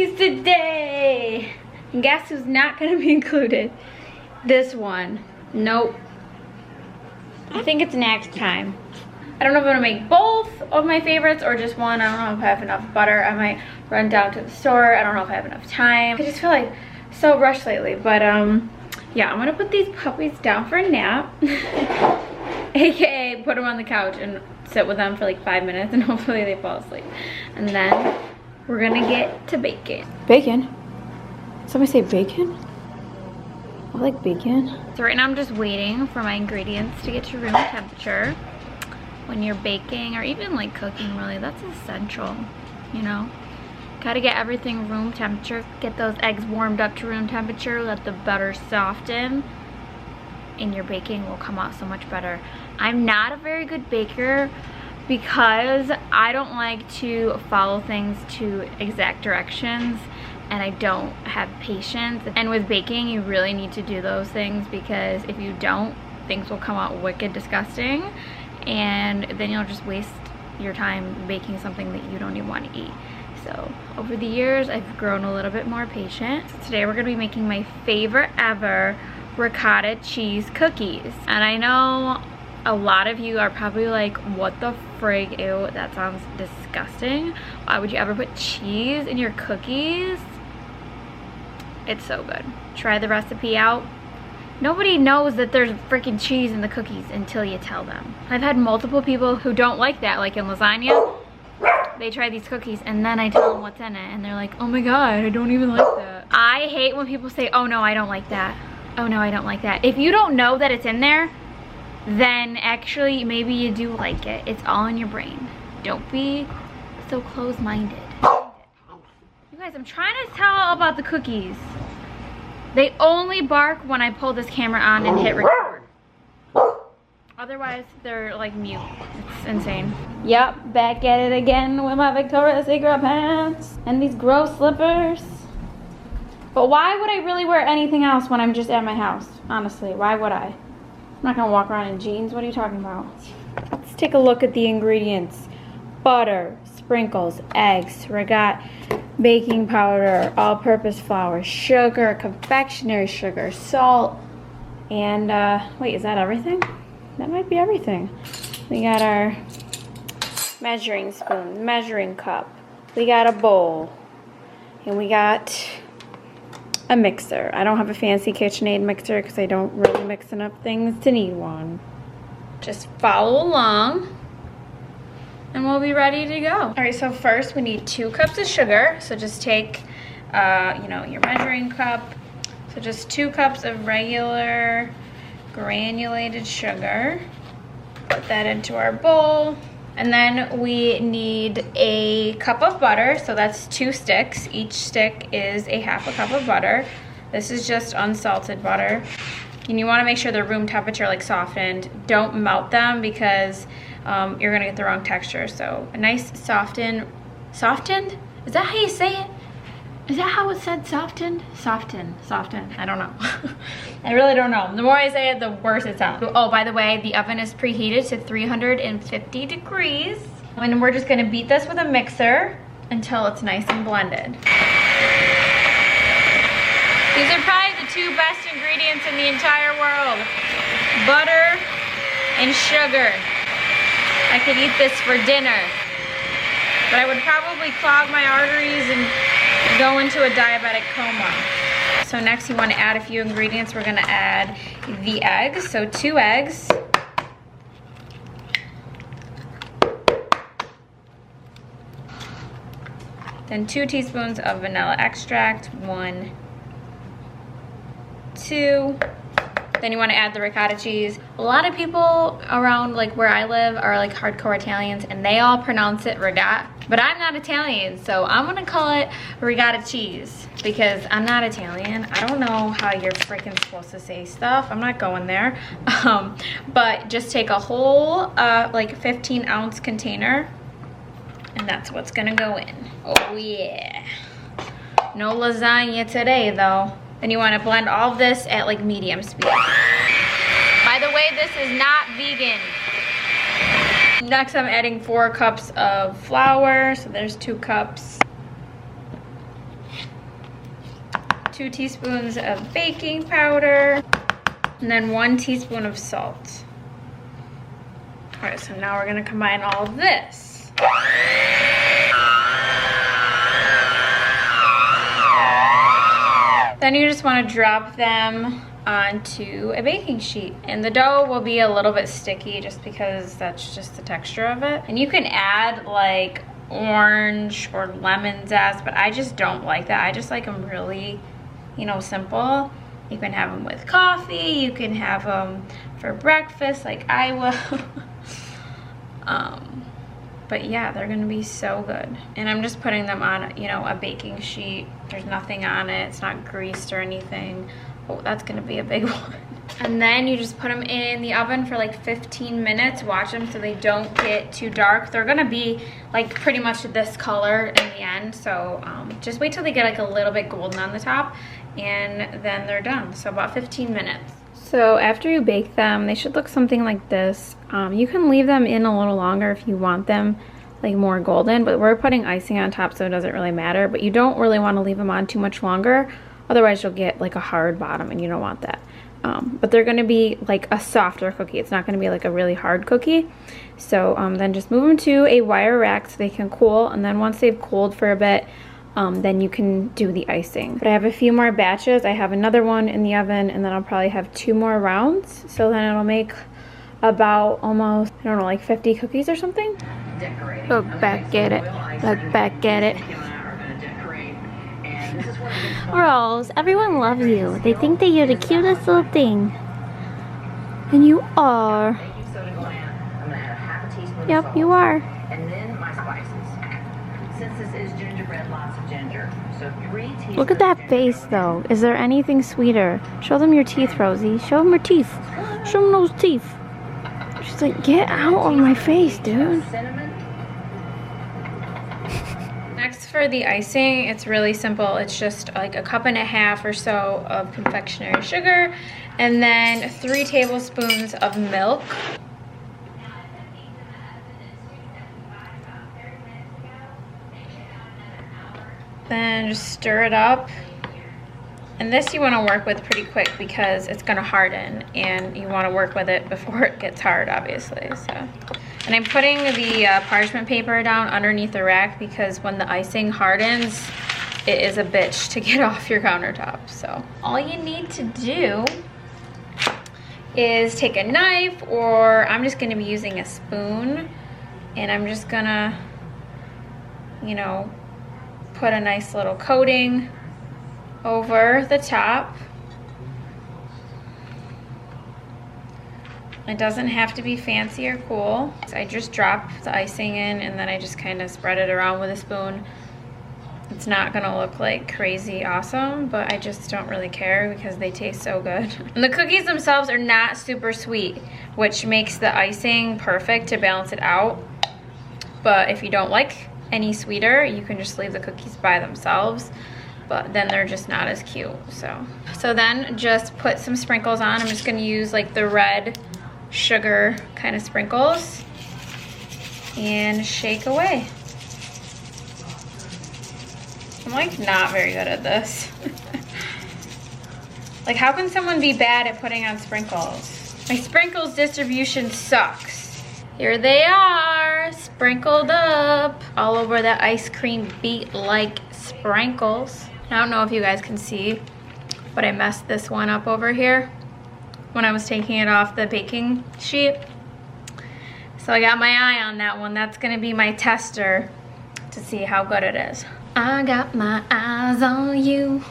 cookies today. And guess who's not gonna be included? This one. Nope. I think it's next time. I don't know if I'm gonna make both of my favorites or just one. I don't know if I have enough butter. I might run down to the store. I don't know if I have enough time. I just feel like so rushed lately. But yeah, I'm gonna put these puppies down for a nap. AKA put them on the couch and sit with them for like 5 minutes and hopefully they fall asleep. And then we're gonna get to baking. Bacon? Somebody say bacon? I like bacon. So right now I'm just waiting for my ingredients to get to room temperature. When you're baking or even like cooking, really, that's essential, you know? Gotta get everything room temperature. Get those eggs warmed up to room temperature, let the butter soften, and your baking will come out so much better. I'm not a very good baker because I don't like to follow things to exact directions and I don't have patience. And with baking, you really need to do those things because if you don't, things will come out wicked disgusting and then you'll just waste your time baking something that you don't even want to eat. So over the years, I've grown a little bit more patient. Today we're gonna be making my favorite ever ricotta cheese cookies. And I know a lot of you are probably like, what the frig, ew, that sounds disgusting. Why would you ever put cheese in your cookies? It's so good. Try the recipe out. Nobody knows that there's freaking cheese in the cookies until you tell them. I've had multiple people who don't like that, like in lasagna. They try these cookies and then I tell them what's in it and they're like, oh my god, I don't even like that. I hate when people say, oh no, I don't like that. Oh no, I don't like that. If you don't know that it's in there, then actually maybe you do like it. It's all in your brain. Don't be so close-minded. You guys, I'm trying to tell about the cookies. They only bark when I pull this camera on and hit record. Otherwise, they're like mute. It's insane. Yep, back at it again with my Victoria's Secret pants and these gross slippers. But why would I really wear anything else when I'm just at my house? Honestly, why would I? I'm not gonna walk around in jeans. What are you talking about? Let's take a look at the ingredients. Butter, sprinkles, eggs, ricotta, baking powder, all-purpose flour, sugar, confectionery sugar, salt, and wait, is that everything? That might be everything. We got our measuring spoon, measuring cup. We got a bowl. And we got a mixer. I don't have a fancy KitchenAid mixer because I don't really mix enough things to need one. Just follow along and we'll be ready to go. All right, so first we need 2 cups of sugar. So just take, you know, your measuring cup. So just 2 cups of regular granulated sugar. Put that into our bowl. And then we need a cup of butter, so that's 2 sticks. Each stick is a half a cup of butter. This is just unsalted butter. And you wanna make sure they're room temperature, like softened. Don't melt them because you're gonna get the wrong texture. So a nice softened? Is that how you say it? Is that how it's said, softened? Soften, I don't know. I really don't know. The more I say it, the worse it sounds. Oh, by the way, the oven is preheated to 350 degrees. And we're just gonna beat this with a mixer until it's nice and blended. These are probably the 2 best ingredients in the entire world. Butter and sugar. I could eat this for dinner, but I would probably clog my arteries and go into a diabetic coma. So next you want to add a few ingredients. We're going to add the eggs. So 2 eggs. Then 2 teaspoons of vanilla extract. 1, 2. Then you want to add the ricotta cheese. A lot of people around like where I live are like hardcore Italians and they all pronounce it ricotta. But I'm not Italian, so I'm gonna call it ricotta cheese because I'm not Italian. I don't know how you're freaking supposed to say stuff. I'm not going there. But just take a whole like 15-ounce container and that's what's gonna go in. Oh yeah. No lasagna today though. Then you want to blend all of this at like medium speed. By the way, this is not vegan. Next, I'm adding 4 cups of flour. So there's 2 cups. 2 teaspoons of baking powder, and then 1 teaspoon of salt. All right, so now we're gonna combine all of this. Then you just wanna drop them onto a baking sheet. And the dough will be a little bit sticky just because that's just the texture of it. And you can add like orange or lemon zest, but I just don't like that. I just like them really, you know, simple. You can have them with coffee, you can have them for breakfast like I will. But yeah, they're gonna be so good. And I'm just putting them on, you know, a baking sheet. There's nothing on it, it's not greased or anything. Oh, that's gonna be a big one. And then you just put them in the oven for like 15 minutes. Watch them so they don't get too dark. They're gonna be like pretty much this color in the end. So just wait till they get like a little bit golden on the top, and then they're done. So about 15 minutes. So after you bake them, they should look something like this. You can leave them in a little longer if you want them like more golden, but we're putting icing on top, so it doesn't really matter. But you don't really want to leave them on too much longer, otherwise you'll get like a hard bottom, and you don't want that. But they're gonna be like a softer cookie. It's not gonna be like a really hard cookie. So then just move them to a wire rack so they can cool, and then once they've cooled for a bit, then you can do the icing. But I have a few more batches. I have another one in the oven, and then I'll probably have 2 more rounds. So then it'll make about almost, I don't know, like 50 cookies or something. Look back at it. Look back at it. Rose, everyone loves you. They think that you're the cutest little thing. And you are. Yep, you are. And then my spices. Since this is gingerbread, lots of ginger. So 3 teaspoons. Look at that face though. Is there anything sweeter? Show them your teeth, Rosie. Show them your teeth. Show them those teeth. She's like, get out of my face, dude. Next for the icing, it's really simple. It's just like a 1.5 cups or so of confectionery sugar, and then 3 tablespoons of milk. Then just stir it up. And this you want to work with pretty quick because it's going to harden, and you want to work with it before it gets hard, obviously. So, and I'm putting the parchment paper down underneath the rack because when the icing hardens, it is a bitch to get off your countertop. So all you need to do is take a knife, or I'm just going to be using a spoon, and I'm just going to, you know, put a nice little coating over the top. It doesn't have to be fancy or cool. So I just drop the icing in, and then I just kind of spread it around with a spoon. It's not gonna look like crazy awesome, but I just don't really care because they taste so good. And the cookies themselves are not super sweet, which makes the icing perfect to balance it out. But if you don't like any sweeter, you can just leave the cookies by themselves, but then they're just not as cute. So then just put some sprinkles on. I'm just gonna use like the red sugar kind of sprinkles and shake away. I'm like not very good at this. Like, how can someone be bad at putting on sprinkles? My sprinkles distribution sucks. Here they are, sprinkled up all over the ice cream beat like sprinkles. I don't know if you guys can see, but I messed this one up over here when I was taking it off the baking sheet. So I got my eye on that one. That's gonna be my tester to see how good it is. I got my eyes on you.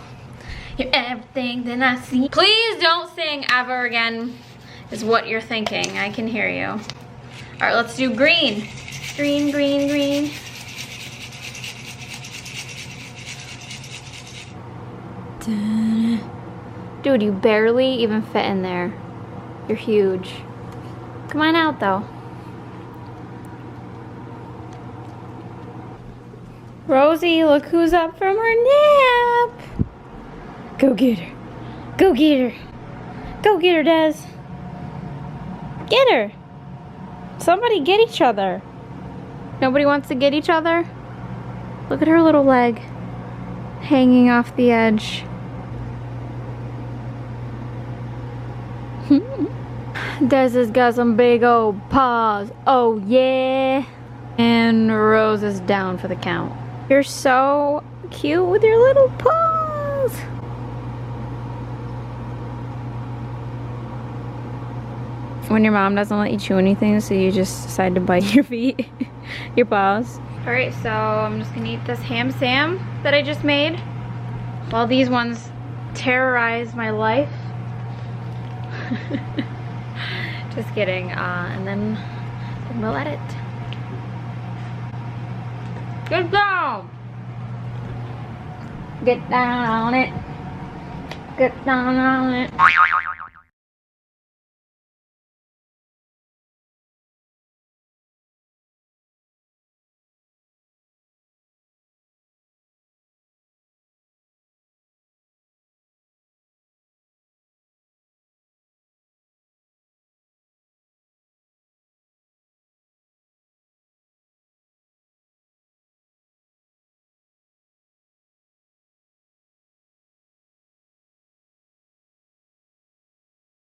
You're everything that I see. Please don't sing ever again, is what you're thinking. I can hear you. All right, let's do green. Green, green, green. Dude, you barely even fit in there. You're huge. Come on out though. Rosie, look who's up from her nap. Go get her. Go get her. Go get her, Des. Get her. Somebody get each other. Nobody wants to get each other? Look at her little leg hanging off the edge. Desi's got some big old paws. Oh yeah. And Rose is down for the count. You're so cute with your little paws. When your mom doesn't let you chew anything, so you just decide to bite your feet, your paws. All right, so I'm just gonna eat this ham sam that I just made. While these ones terrorize my life. Just kidding, and then we'll edit. Get down! Get down on it. Get down on it.